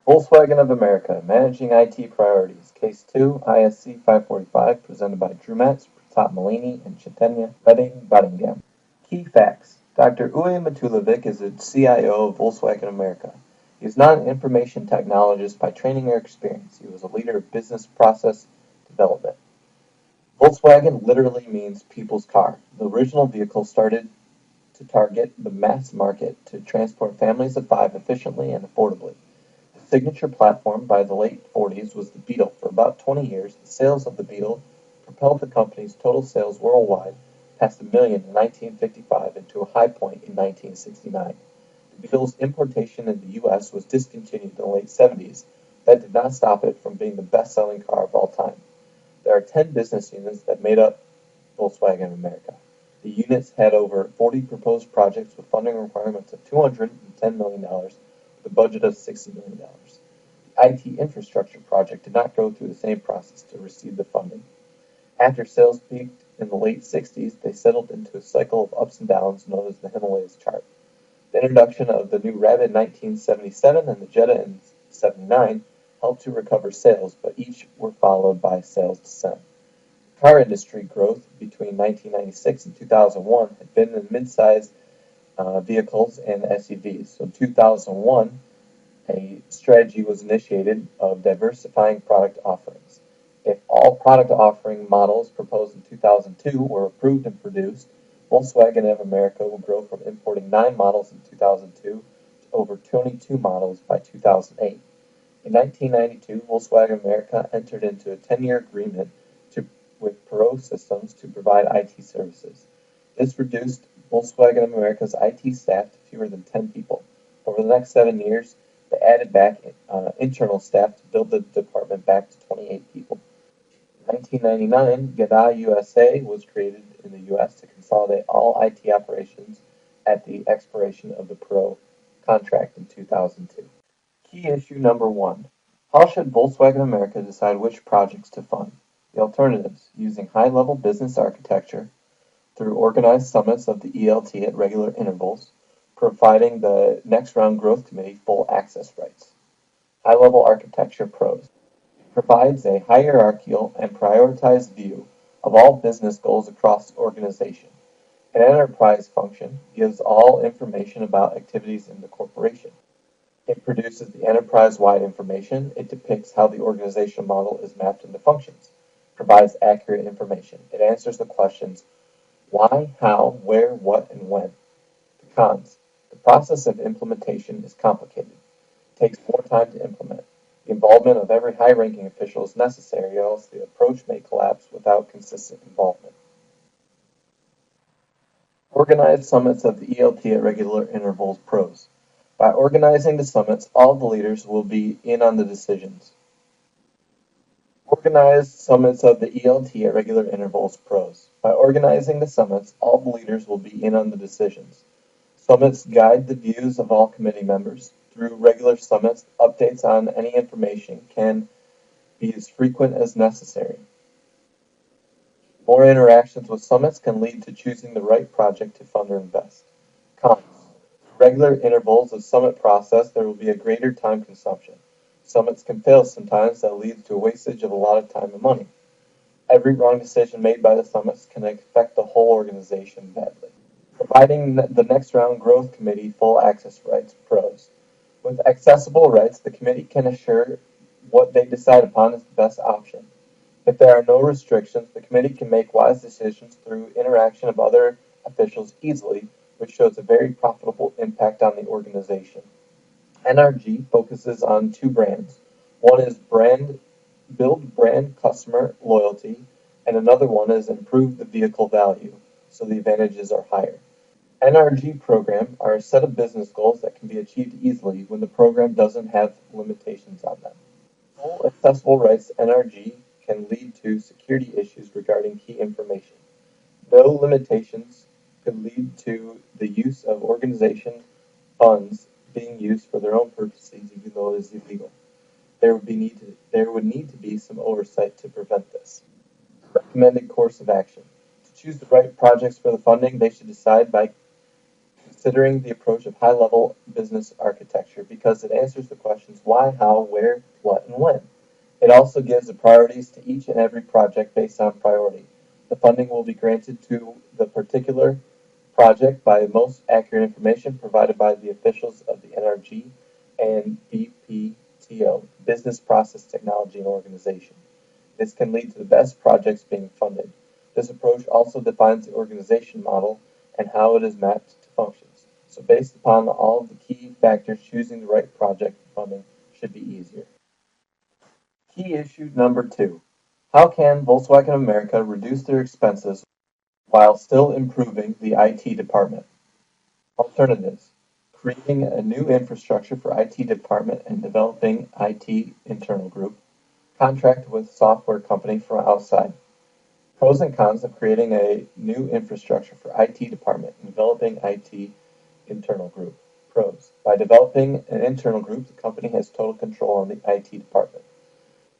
Volkswagen of America, Managing IT Priorities, Case 2, ISC 545, presented by Drew Metz, Pratap Malini, and Chaitanya Bettingham. Key facts. Dr. Uwe Matulovic is the CIO of Volkswagen America. He is not an information technologist by training or experience. He was a leader of business process development. Volkswagen literally means people's car. The original vehicle started to target the mass market to transport families of 5 efficiently and affordably. The signature platform by the late 40s was the Beetle. For about 20 years, the sales of the Beetle propelled the company's total sales worldwide past a million in 1955 and to a high point in 1969. The Beetle's importation in the U.S. was discontinued in the late 70s. That did not stop it from being the best-selling car of all time. There are 10 business units that made up Volkswagen America. The units had over 40 proposed projects with funding requirements of $210 million with a budget of $60 million. The IT infrastructure project did not go through the same process to receive the funding. After sales peaked in the late 60s, they settled into a cycle of ups and downs known as the Himalayas chart. The introduction of the new Rabbit in 1977 and the Jetta in 79 helped to recover sales, but each were followed by sales descent. Car industry growth between 1996 and 2001 had been in mid-sized vehicles and SUVs. So in 2001, a strategy was initiated of diversifying product offerings. If all product offering models proposed in 2002 were approved and produced, Volkswagen of America will grow from importing 9 models in 2002 to over 22 models by 2008. In 1992, Volkswagen America entered into a 10-year agreement with Perot Systems to provide IT services. This reduced Volkswagen of America's IT staff to fewer than 10 people. Over the next 7 years, they added back internal staff to build the department back to 28 people. In 1999, GADA USA was created in the U.S. to consolidate all IT operations at the expiration of the Perot contract in 2002. Key issue number 1. How should Volkswagen America decide which projects to fund? The alternatives: using high-level business architecture through organized summits of the ELT at regular intervals, providing the next round growth committee full access rights. High-level architecture pros. It provides a hierarchical and prioritized view of all business goals across the organization. An enterprise function gives all information about activities in the corporation. It produces the enterprise-wide information. It depicts how the organization model is mapped into functions. Provides accurate information. It answers the questions why, how, where, what, and when. The cons. The process of implementation is complicated. It takes more time to implement. The involvement of every high-ranking official is necessary, or else the approach may collapse without consistent involvement. Organized summits of the ELT at regular intervals. Pros. By organizing the summits, all the leaders will be in on the decisions. Organized summits of the ELT at regular intervals. Pros. By organizing the summits, all the leaders will be in on the decisions. Summits guide the views of all committee members. Through regular summits, updates on any information can be as frequent as necessary. More interactions with summits can lead to choosing the right project to fund or invest. Cons. Regular intervals of summit process, there will be a greater time consumption. Summits can fail sometimes. That leads to a wastage of a lot of time and money. Every wrong decision made by the summits can affect the whole organization badly. Providing the next round growth committee full access rights. Pros. With accessible rights, the committee can assure what they decide upon is the best option. If there are no restrictions, the committee can make wise decisions through interaction of other officials easily, which shows a very profitable impact on the organization. NRG focuses on 2 brands. One is build brand customer loyalty, and another one is improve the vehicle value, so the advantages are higher. NRG programs are a set of business goals that can be achieved easily when the program doesn't have limitations on them. Full accessible rights to NRG can lead to security issues regarding key information. No limitations could lead to the use of organization funds being used for their own purposes, even though it is illegal. There would need to be some oversight to prevent this. Recommended course of action. To choose the right projects for the funding, they should decide by considering the approach of high-level business architecture because it answers the questions why, how, where, what, and when. It also gives the priorities to each and every project based on priority. The funding will be granted to the particular project by the most accurate information provided by the officials of the NRG and BPTO, Business Process Technology and Organization. This can lead to the best projects being funded. This approach also defines the organization model and how it is mapped to functions. So based upon all of the key factors, choosing the right project funding should be easier. Key issue number 2. How can Volkswagen America reduce their expenses while still improving the IT department? Alternatives: creating a new infrastructure for IT department and developing IT internal group, contract with software company from outside. Pros and cons of creating a new infrastructure for IT department and developing IT internal group. Pros: by developing an internal group, the company has total control on the IT department.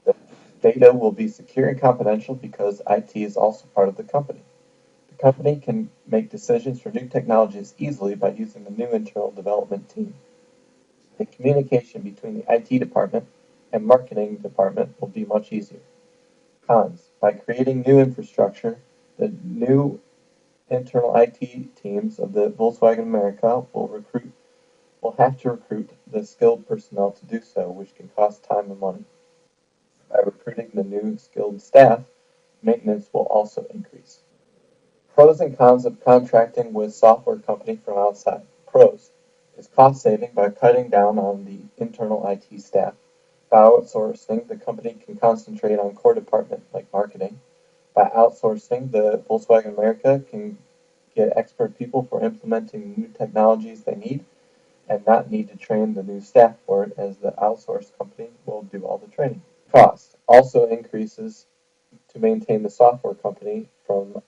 The data will be secure and confidential because IT is also part of the company. The company can make decisions for new technologies easily by using the new internal development team. The communication between the IT department and marketing department will be much easier. Cons: by creating new infrastructure, the new internal IT teams of the Volkswagen America will have to recruit the skilled personnel to do so, which can cost time and money. By recruiting the new skilled staff, maintenance will also increase. Pros and cons of contracting with software company from outside. Pros: is cost saving by cutting down on the internal IT staff. By outsourcing, the company can concentrate on core department like marketing. By outsourcing, the Volkswagen America can get expert people for implementing new technologies they need and not need to train the new staff for it, as the outsourced company will do all the training. Cost also increases to maintain the software company from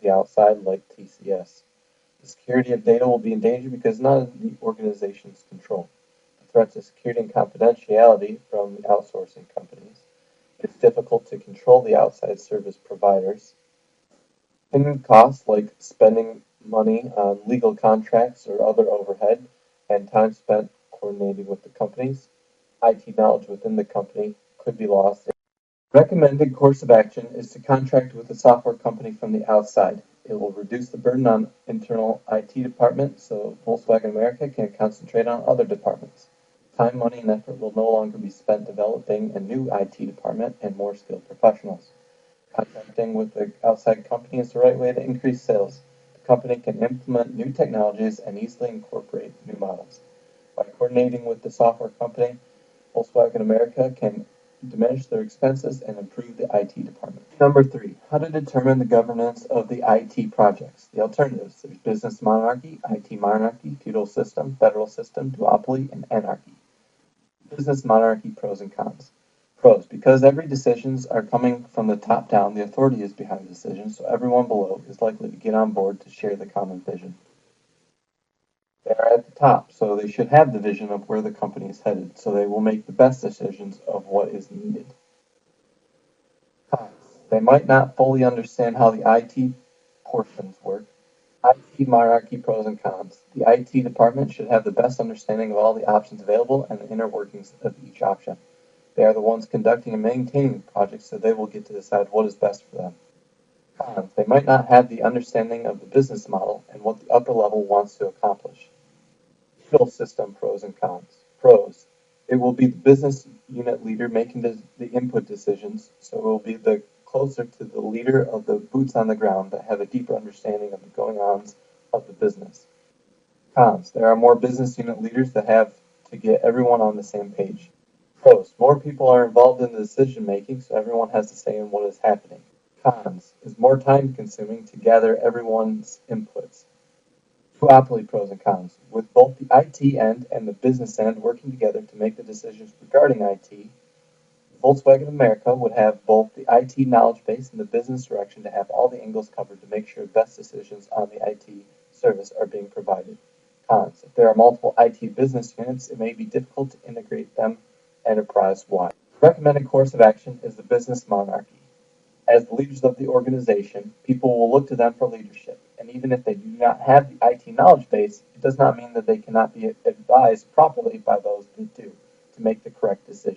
the outside like TCS. The security of data will be in danger because none of the organization's control. The threat to security and confidentiality from the outsourcing companies. It's difficult to control the outside service providers. Hidden costs like spending money on legal contracts or other overhead and time spent coordinating with the companies. IT knowledge within the company could be lost. Recommended course of action is to contract with a software company from the outside. It will reduce the burden on internal IT department so Volkswagen America can concentrate on other departments. Time, money, and effort will no longer be spent developing a new IT department and more skilled professionals. Contracting with the outside company is the right way to increase sales. The company can implement new technologies and easily incorporate new models. By coordinating with the software company, Volkswagen America can diminish their expenses and improve the IT department. Number 3. How to determine the governance of the IT projects. The alternatives: there's business monarchy, IT monarchy, feudal system, federal system, duopoly, and anarchy. Business monarchy pros and cons. Pros: because every decisions are coming from the top down, the authority is behind the decisions, so everyone below is likely to get on board to share the common vision. They are at the top, so they should have the vision of where the company is headed, so they will make the best decisions of what is needed. Cons: they might not fully understand how the IT portions work. IT monarchy pros and cons. The IT department should have the best understanding of all the options available and the inner workings of each option. They are the ones conducting and maintaining the project, so they will get to decide what is best for them. Cons: they might not have the understanding of the business model and what the upper level wants to accomplish. Feudal system pros and cons. Pros: it will be the business unit leader making the input decisions, so it will be the closer to the leader of the boots on the ground that have a deeper understanding of the going-ons of the business. Cons: there are more business unit leaders that have to get everyone on the same page. Pros: more people are involved in the decision making, so everyone has to say in what is happening. Cons: is more time consuming to gather everyone's inputs. Duopoly pros and cons. With both the IT end and the business end working together to make the decisions regarding IT, Volkswagen America would have both the IT knowledge base and the business direction to have all the angles covered to make sure best decisions on the IT service are being provided. Cons: if there are multiple IT business units, it may be difficult to integrate them enterprise-wide. Recommended course of action is the business monarchy. As the leaders of the organization, people will look to them for leadership. and even if they do not have the IT knowledge base, it does not mean that they cannot be advised properly by those that do to make the correct decision.